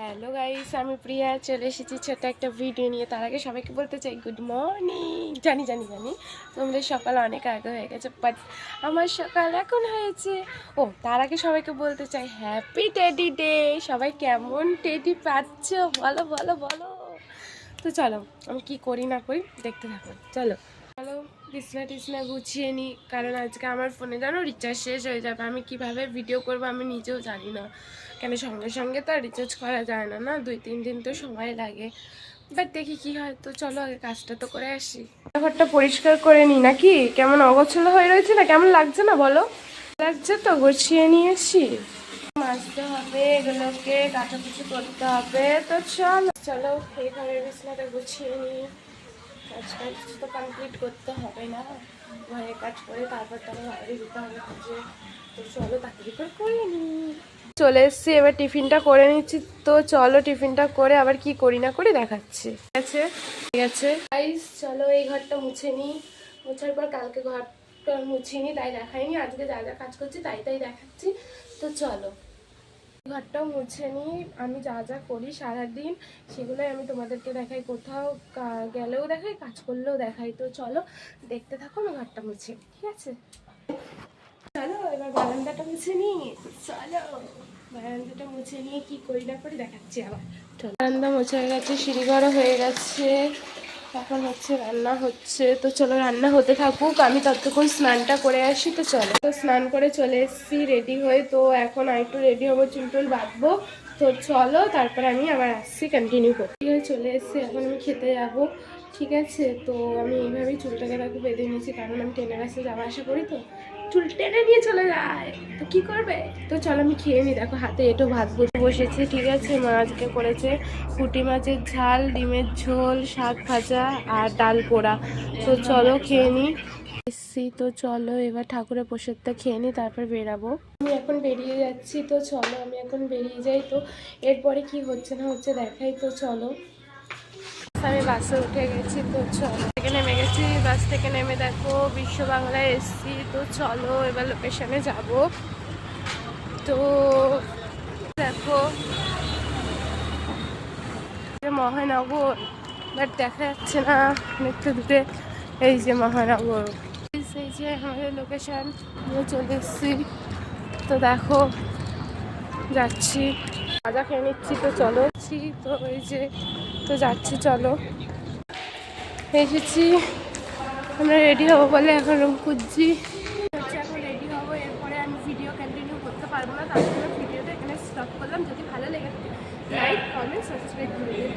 Hello guys, আমি প্রিয়া চলে এসেছি ছোট্ট একটা ভিডিও নিয়ে। তার আগে সবাইকে বলতে চাই গুড মর্নিং। জানি জানি জানি তোমাদের সকাল অনেক আগে হয়ে গেছে, বাট আমার সকাল এখন হয়েছে। ও তার আগে সবাইকে বলতে চাই হ্যাপি টেডি ডে। সবাই কেমন টেডি পাচ্ছ বলো বলো বলো। তো চলো আমি কি করি না করি দেখতে থাকো। চলো চলো বিছনা টিছনা গুছিয়ে নিই, কারণ আজকে আমার ফোনে জানো রিচার্জ শেষ হয়ে যাবে। আমি কিভাবে ভিডিও করবো আমি নিজেও জানি না, কেন সঙ্গে সঙ্গে তো আর রিচার্জ করা যায় না, না 2-3 দিন তো সময় লাগে। বাট দেখি কি হয়। তো চলো আগে কাজটা তো করে আসি। ঘরটা পরিষ্কার করে নিই নাকি, কেমন অগোছালো হয়ে রয়েছে না, কেমন লাগছে না বলো? লাগছে তো, গুছিয়ে নিয়ে এসি। মাজতে হবে, এগুলোকে কাটাকুচি করতে হবে। তো চলো চলো এই ঘরের বিছনাটা গুছিয়ে নিই। কাজটা কিছু তো কমপ্লিট করতে হবে না, ঘরে কাজ করে তারপর তো বাইরে দিতে হবে কাজে। তো চলো তাড়াতাড়ি করে নিই। চলে এসছি, এবার টিফিনটা করে নিচ্ছি। তো চলো টিফিনটা করে আবার কি করি না করি দেখাচ্ছি। ঠিক আছে গাইস, চলো এই ঘরটা মুছে নিই। মুছার পর কালকে ঘরটা মুছিনি তাই দেখাইনি, আজকে যা যা কাজ করছি তাই তাই দেখাচ্ছি। তো চলো ঘরটাও মুছে নিই। আমি যা যা করি সারাদিন সেগুলোই আমি তোমাদেরকে দেখাই, কোথাও গেলেও দেখাই, কাজ করলেও দেখাই। তো চলো দেখতে থাকো, আমি ঘরটা মুছে, ঠিক আছে? চলো এবার বারান্দাটা মুছে নিই। চলো বারান্দাটা মুছে নিয়ে কি করি না করি দেখাচ্ছি আবার। বারান্দা মুছে হয়ে গেছে, সিঁড়িঘরও হয়ে গেছে, এখন হচ্ছে রান্না হচ্ছে। তো চলো রান্না হতে থাকুক, আমি ততক্ষণ স্নানটা করে আসি। তো চলো, তো স্নান করে চলে এসেছি রেডি হয়ে। তো এখন আর একটু রেডি হবো, চুল টুল বাঁধবো। তো চলো তারপরে আমি আবার আসছি, কন্টিনিউ করতে চলে এসেছি। এখন আমি খেতে যাবো, ঠিক আছে? তো আমি এইভাবেই চুলটাকে তাকে বেঁধে নিয়েছি, কারণ আমি ট্রেনে বাসে যাওয়া আসা করি, তো চুল টেনে নিয়ে চলে যায়, তো কি করবে। তো চলো আমি খেয়ে নিই। দেখো হাতে এটো ভাত বসেছে, ঠিক আছে? মা আজকে করেছে পুঁটি মাছের ঝাল, ডিমের ঝোল, শাক ভাজা আর ডাল পোড়া। তো চলো খেয়ে নিই। এসছি, তো চলো এবার ঠাকুরের প্রসাদটা খেয়ে নিই, তারপর বেরাবো। আমি এখন বেরিয়ে যাচ্ছি। তো চলো আমি এখন বেরিয়ে যাই। তো এরপরে কি হচ্ছে না হচ্ছে দেখাই। তো চলো আমি বাসে উঠে গেছি। তো চলো থেকে নেমে গেছি, বাস থেকে নেমে দেখো বিশ্ব বাংলায় এসছি। তো চলো এবার লোকেশনে যাব। তো দেখো মহানগর, বাট দেখা যাচ্ছে না অনেকটা দূরে। এই যে মহানগর, এই যে আমাদের লোকেশন, চলে এসছি। তো দেখো যাচ্ছি, ভাজা খেয়ে নিচ্ছি। তো চলো তো এই যে তো যাচ্ছি, চলো এসেছি। আমরা রেডি হবো বলে এখন রুম খুঁজছি, এখন রেডি হবো। এরপরে আমি ভিডিও কন্টিনিউ করতে পারবো না, তার জন্য ভিডিওটা এখানে স্টপ করলাম। যদি ভালো লেগে থাকে লাইক কমেন্ট সাবস্ক্রাইব করে দেবো।